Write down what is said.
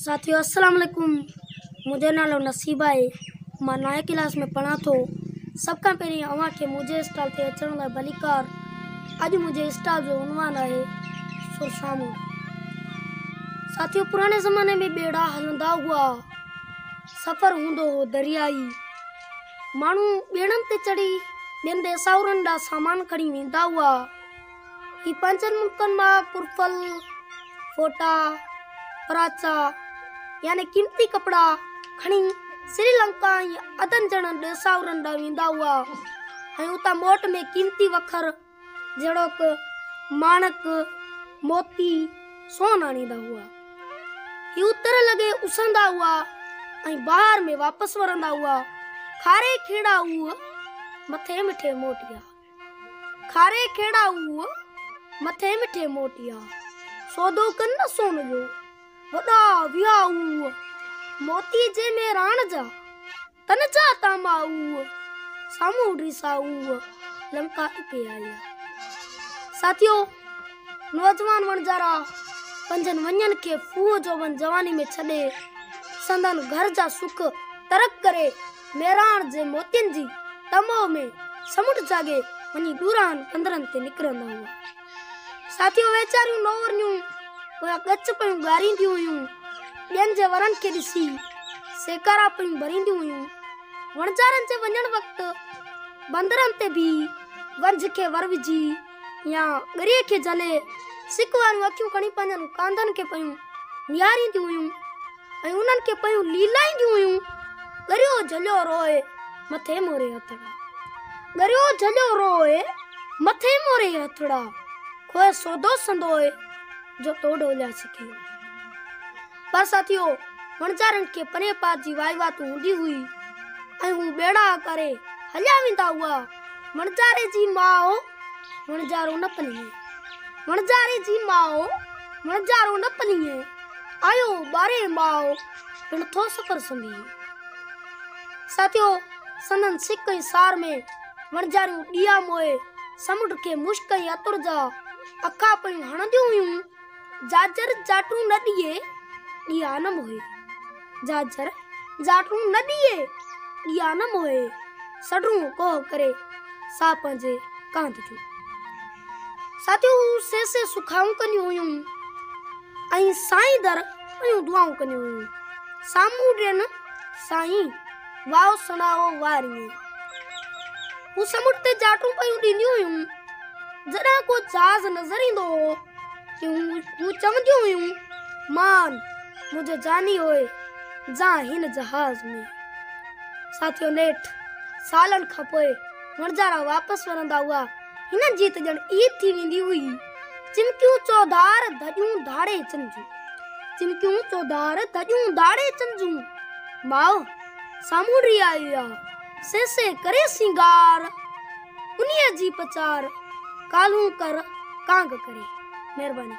साथियों अस्सलाम वालेकुम। मुझे नालो नसीबा है। मां 9 क्लास में पढ़ा थो। सबका पहिरीं अवां खे मुझे स्टॉल ते अचण लाइ भलीकार। अॼु मुझे स्टॉल जो उनवान है सुरसामुंड। साथियों पुराने ज़माने में बेड़ा हलंदा हुआ, सफ़र हूंदो हो दरियाई। माण्हू बेड़नि ते चढ़ी ॿियनि देसाउरनि ॾांहुं सामान खणी वेंदा हुआ। ही पंजनि मुल्कनि मां पुरफल, फोटा, पराचा यानी कीमती कपड़ा खणी श्रीलंका या अदन जणनि देसाउरनि ॾांहुं वेंदा हुआ ऐं उतां मोट में कीमती वखर जहिड़ोक माणक, मोती, सोन आणींदा हुआ। ही उतर लॻे उसंदा हुआ ऐं ॿाहिरि में वापसि वरंदा हुआ। खारे खेड़ा उह मथे मिठे मोटिया, खारे खेड़ा उह मथे मिठे मोटिया। सौदो कन न सोन जो वॾा विया उह, मोती जे में राण जा तन जा तामा उह, साम्हूं ॾिसा उह लंका पे आया। साथियों नौजवान वणजारा पंजनि वञनि खे फूह जो वन जवानी में छॾे संदन घर जा सुख तरक करे मेराण जे मोतियुनि जी तमो में समुंड जागे वञी दूरान पंद्रहनि ते निकिरंदा हुआ। साथियों वेचारियूं नौवरनियूं उहा गच पियूं ॻारींदियूं हुयूं, ॿियनि जे वरनि खे ॾिसी सेकारा पियूं भरींदियूं हुयूं। वणजारनि जे वञण वक़्तु बंदरनि ते भी वंझ खे वर विझी या ॻरीअ खे झले सिक वारियूं अखियूं खणी पंहिंजनि कांधनि खे पियूं निहारींदियूं हुयूं ऐं उन्हनि खे पियूं लीलाईंदियूं हुयूं। ॻरियो झलियो रोए मथे मोरे हथड़ा, ॻरियो झलियो रोए मथे मोरे हथड़ा, खोए सौदो संदोए जो तो डोलिया सिखी। पर साथियों वणजारनि खे परे पार जी वाइवात हूंदी हुई ऐं हू बेड़ा करे हलिया वेंदा हुआ। वणजारे जी माओ वणजारो न पलीए, वणजारे जी माओ वणजारो न पलीए, आयो बारे माओ पिण थो सफ़र संभीए। साथियों संदन सिक ऐं सार में वणजारियूं ॾिया मोए समुंड खे मुश्क ऐं अतुर जा अखा पियूं हणंदियूं हुयूं। जाजर जाटू न ॾिए ॾिया न मोहे, जाजर जाटू न ॾिए ॾिया न मोहे, सडरूं कोह करे सा पंहिंजे कांध जो। साथियों से सुखाऊं कंदियूं हुयूं ऐं साईं दर पियूं दुआऊं कंदियूं हुयूं। साम्हूं ॾियनि साईं वाओ सुणाओ वारिए। हू समुंड ते जाटू पियूं ॾींदियूं हुयूं। जॾहिं को जहाज नज़र ईंदो हो हू चवंदियूं हुयूं, मान मुझे जानी होए जा हिन जहाज में। साथियों नेठ सालन खां पोइ वणजारा वापसि वरंदा हुआ। हिन जी त ॼण ईद थी वेंदी हुई। चिमकियूं चौधार धॼूं धाड़े चंजूं, चिमकियूं चौधार धॼूं धाड़े चंजूं, माओ सामूंडी आई आ से करे सिंगार, उन्हीअ जी पचार कालू कर कांग करे। मेहरबानी।